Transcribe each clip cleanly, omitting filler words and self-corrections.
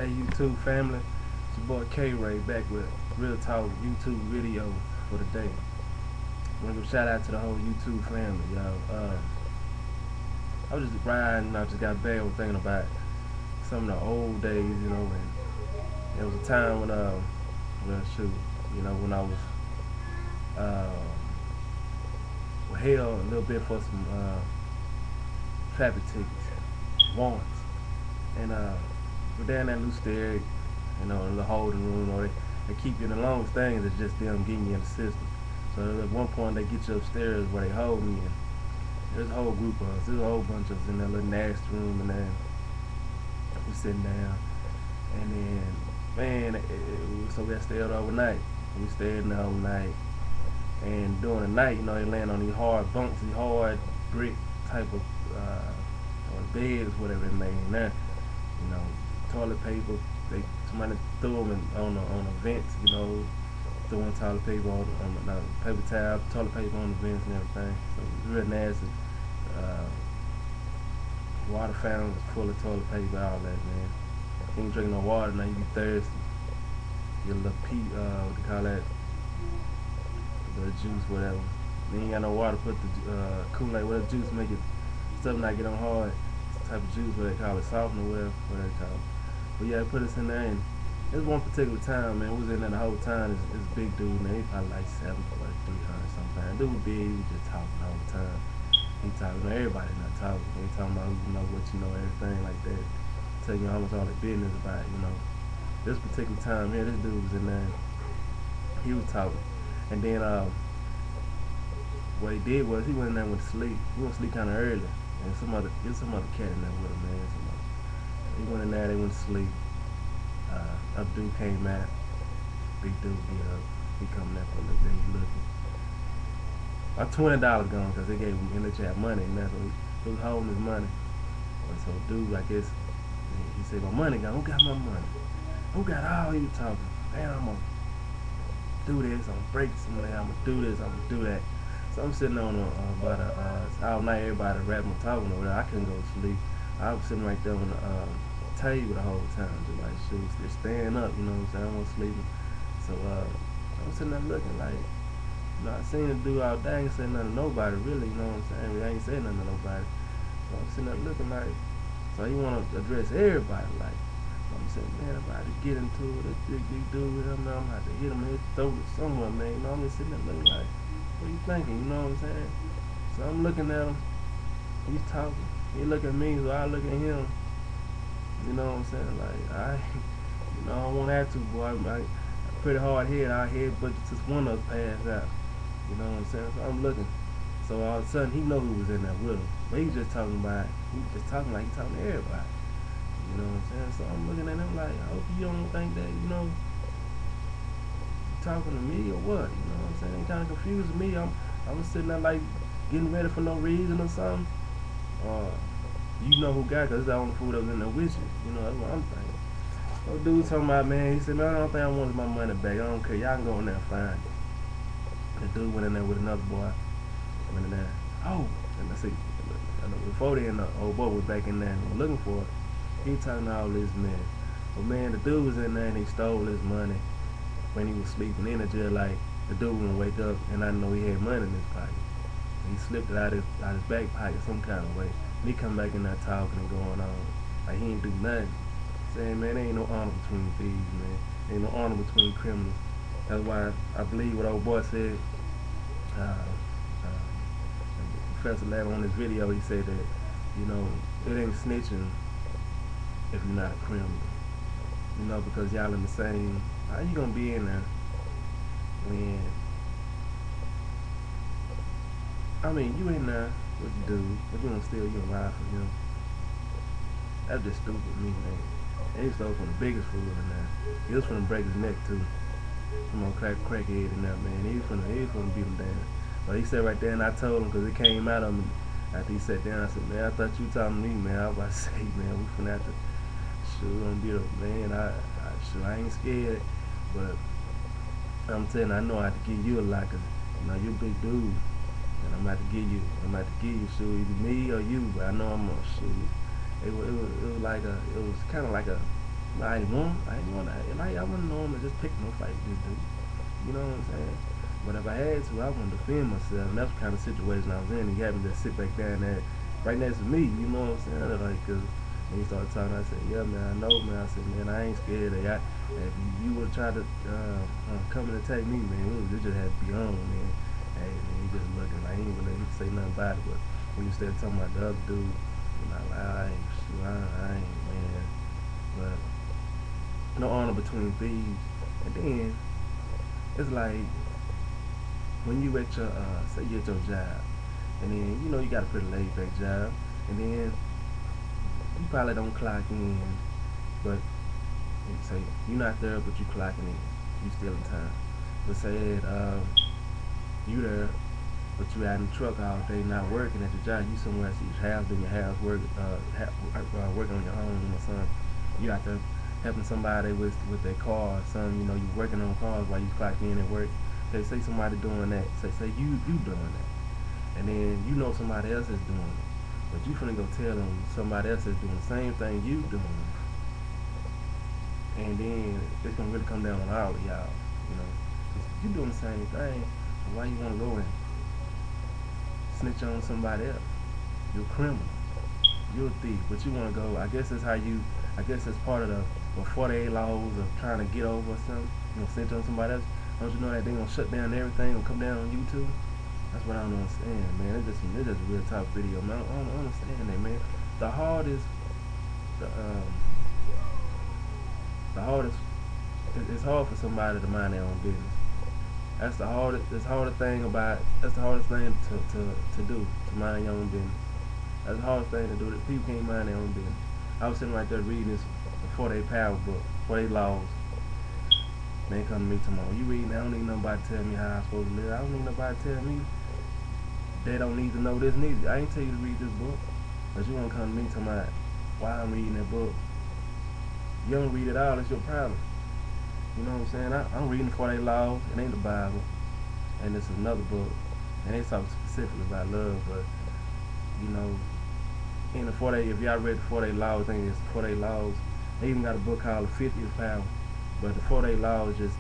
Hey YouTube family, it's your boy K-Ray back with Real Talk YouTube video for the day. I want to give a shout out to the whole YouTube family, y'all. I was just riding, I just got back, I was thinking about some of the old days, and there was a time when, well shoot, when I was, held a little bit for some, traffic tickets, warrants. And, we're down that loose stereo, in the holding room, or they keep you in the longest things is just them getting you in the system. So at one point they get you upstairs where they hold me, and there's a whole group of us, there's a whole bunch of us in that little nasty room, and then we sitting down, and then man, so we had stayed overnight. We stayed in there overnight, and during the night, they land on these hard bunks, these hard brick type of beds, whatever it may in there. Toilet paper. Somebody threw them on the vents. Throwing toilet paper on the paper towel, toilet paper on the vents and everything. So it was real nasty. Water fountains full of toilet paper, all that, man. You ain't drinking no water now. You be thirsty. Get a little what they call that? The juice, whatever. You ain't got no water. Put the Kool-Aid, whatever juice make it stuff not get on hard. Type of juice, what they call it, softener, whatever they call it. But yeah, they put us in there, and this one particular time, man, we was in there the whole time. This big dude, man, he probably like 7 foot, 300 something. Dude was big, he was just talking the whole time. He talking, everybody not talking. He talking about what everything like that. Tell you almost all the business about, This particular time here, this dude was in there. He was talking, and then what he did was he went in there and went to sleep. He went to sleep kind of early. And some other cat in there with him, man. He went in there, they went to sleep. A dude came out. Big dude get up. He coming there for a little bit, he looking. About $20 gone, because they gave him in the chat money, and that's what he was holding his money. And so dude, I guess, he said, my money gone. Who got my money? Who got all he was talking? Man, I'm gonna do this, I'm gonna break somebody, I'm gonna do this, I'm gonna do that. So I'm sitting on all night, everybody rapping and talking over there. I couldn't go to sleep. I was sitting right there on the table the whole time, just like shoes, just staying up, you know what I'm saying? I wasn't sleeping. So I was sitting there looking like, I seen the dude all day, I ain't saying nothing to nobody really, you know what I'm saying? I ain't saying nothing to nobody. So I'm sitting there looking like, so he wanna address everybody like. So I'm saying, man, I'm about to get into it, this big dude with him, I'm about to hit him in his throat or somewhere, man. I'm just sitting there looking like, what are you thinking, you know what I'm saying? So I'm looking at him, he's talking, he look at me, so I look at him, you know what I'm saying? Like, I don't want to have to, boy. I pretty hard head, our head, but just one of us passed out, you know what I'm saying? So I'm looking, so all of a sudden, he know who was in there with him, but he just talking like he talking to everybody, you know what I'm saying? So I'm looking at him like, I hope you don't think that, you talking to me or what, you know what I'm saying? It kind of confusing me. I'm sitting there like getting ready for no reason or something. You know who got it, because it's the only food that was in there with you. That's what I'm thinking. So dude talking about, man, he said, man, I don't think I wanted my money back. I don't care. Y'all can go in there and find it. The dude went in there with another boy. Went in there. Oh, and I see, before then, the old boy was back in there and looking for it. He talking to all this, man. But man, the dude was in there and he stole his money when he was sleeping in the jail. Like, the dude wouldn't wake up and I know he had money in his pocket. He slipped it out his back pocket some kind of way. And he come back in there talking and going on like he ain't do nothing. Saying, man, there ain't no honor between thieves, man. There ain't no honor between criminals. That's why I believe what old boy said. Professor Lab on his video, he said that, it ain't snitching if you're not a criminal. Because y'all in the same. How you gonna be in there when, you in there with the dude, but you gonna steal your ride from him? That's just stupid to me, man. And he stole from the biggest fool in there. He was finna break his neck too. Come on, crackhead in there, man. He was finna beat him down. But he said right there, and I told him, because it came out of me after he sat down. I said, man, I thought you were talking to me, man. I was about to say, man, we finna have to, we gonna beat him, man. I ain't scared, but I'm telling you, I know I have to give you a lot, cause you're a big dude, and I'm about to give you, shoot, either me or you, but I know I'm gonna shoot. It was kind of like a I wouldn't normally just pick no fight with this dude. You know what I'm saying? But if I had to, I want to defend myself, and that's the kind of situation I was in. He had me just sit back down there, right next to me. You know what I'm saying? Like, cause when he started talking, I said, "Yeah, man, I know, man." I said, "Man, I ain't scared of y'all. If you would try to come and attack me, man, it just had to be on, man." Hey, man, he just looking like he ain't really say nothing about it. But when you started talking about the other dude, I'm like, I ain't, shoot, I ain't, man. But no honor between thieves. And then it's like when you at your say you at your job, and then you know you got a pretty laid back job, and then you probably don't clock in, but you say you're not there, but you clocking in, you still in time. But say that you there, but you out in the truck all day, not working at your job. You somewhere else at your house, doing your house work, working on your home or something. You out there helping somebody with their car or something. You know, you working on cars while you clock in at work. They say somebody doing that. Say you doing that, and then you know somebody else is doing it, but you finna go tell them somebody else is doing the same thing you doing, and then it's gonna really come down on all of y'all. You know, 'cause you doing the same thing. So why you wanna go and snitch on somebody else? You're a criminal. You're a thief. But you wanna go. I guess that's how you. I guess that's part of the 48 laws of trying to get over something. You know, snitch on somebody else. Don't you know that they gonna shut down everything and come down on you too? That's what I don't understand, man. It's just a real top video, man. I don't understand that, man. The hardest, the the hardest. It's hard for somebody to mind their own business. That's the hardest. That's the hardest thing about. That's the hardest thing to do. To mind your own business. That's the hardest thing to do. That people can't mind their own business. I was sitting right there reading this 4-Day Power book, 4-Day Laws. Man come to me tomorrow. You reading? I don't need nobody tell me how I'm supposed to live. I don't need nobody tell me. They don't need to know this neither. I ain't tell you to read this book, but you want to come to me talking about why I'm reading that book. You don't read it all. It's your problem. You know what I'm saying? I'm reading the 4-Day Laws. It ain't the Bible, and it's another book, and they talk specifically about love. But you know, in the 4-Day, if y'all read the 4-Day Laws, I think it's 4-Day Laws. They even got a book called The 50th Power. But the 4-Day Laws just,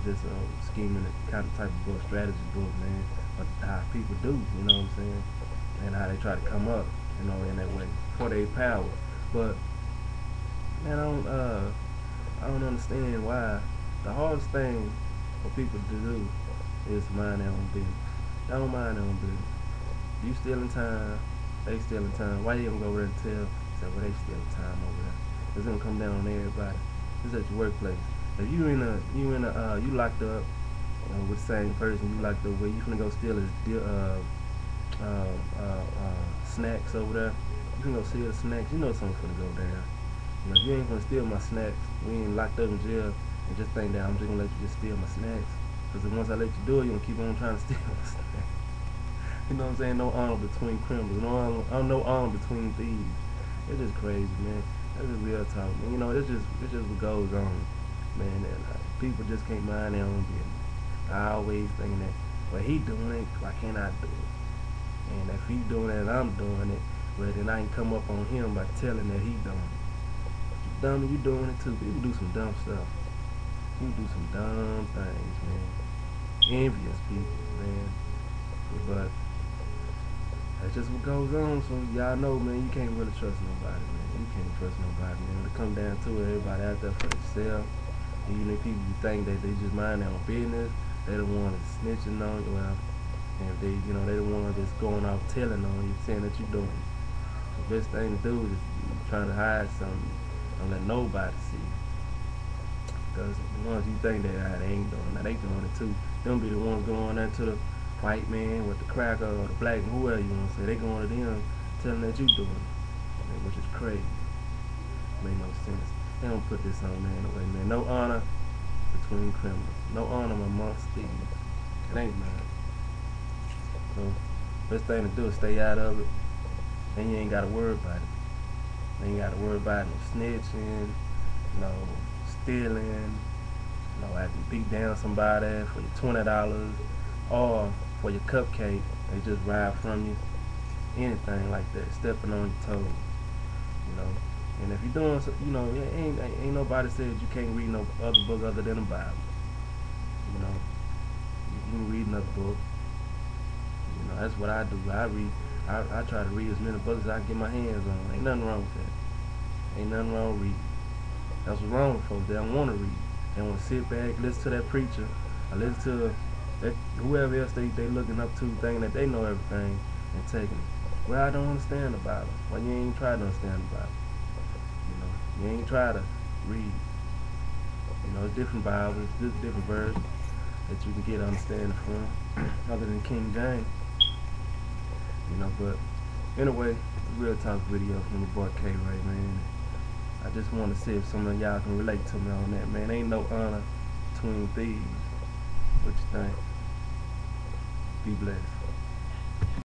just a scheming kind of type of book, strategy book, man. But how people do, you know what I'm saying? And how they try to come up, in that way. 4-Day Power. But man, I don't understand why the hardest thing for people to do is to mind their own business. They don't mind their own business. You still in time, they still in time. Why you gonna go over there and say, well, they still in time over there? It's gonna come down on everybody. It's at your workplace. If you locked up with the same person, you locked up where you finna go steal his snacks over there. You finna go steal the snacks. You know something's finna go down. If you ain't gonna steal my snacks, we ain't locked up in jail and just think that I'm just gonna let you just steal my snacks. Because once I let you do it, you're gonna keep on trying to steal my snacks. You know what I'm saying? No honor between criminals. No honor between thieves. It's just crazy, man. That's just real talk, man. It's just what goes on, man. And people just can't mind their own business. I always think that, well, he doing it, why can't I do it? And if he doing it and I'm doing it, well, then I can come up on him by telling that he doing it. You dummy, you doing it too. People do some dumb stuff. People do some dumb things, man. Envious people, man. But that's just what goes on. So y'all know, man, you can't really trust nobody, man. You can't trust nobody, man. When it come down to it, everybody out there for themselves. Even if people think that they just mind their own business, they the one that's snitching on you. Well, and if they the one that's going off telling on you, saying that you're doing it. The best thing to do is trying to hide something. Don't let nobody see. Because the ones you think that they ain't doing that, they doing it too. Them be the ones going there to the white man with the cracker or the black, whoever you want to say. They going to them telling that you doing it, which is crazy. Make no sense. They don't put this on there anyway, man. No honor between criminals. No honor amongst thieves. It ain't, man. So, best thing to do is stay out of it. Then you ain't got to worry about it. Then you got to worry about no snitching, no stealing, no having to beat down somebody for your $20 or for your cupcake. They just ride from you. Anything like that. Stepping on your toes. You know. And if you're doing, ain't nobody said you can't read no other book other than the Bible. You know, you can read another book. That's what I do. I read. I try to read as many books as I can get my hands on. Ain't nothing wrong with that. Ain't nothing wrong with reading. That's what's wrong with folks. They don't want to read. They want to sit back, listen to that preacher, or listen to that whoever else they looking up to, thinking that they know everything, and taking it. Well, I don't understand the Bible. Well, you ain't try to understand the Bible. You ain't try to read. It's different Bibles, different versions that you can get understanding from, other than King James. But anyway, real talk video from your boy K Ray, man. I just want to see if some of y'all can relate to me on that, man. Ain't no honor between thieves. What you think? Be blessed.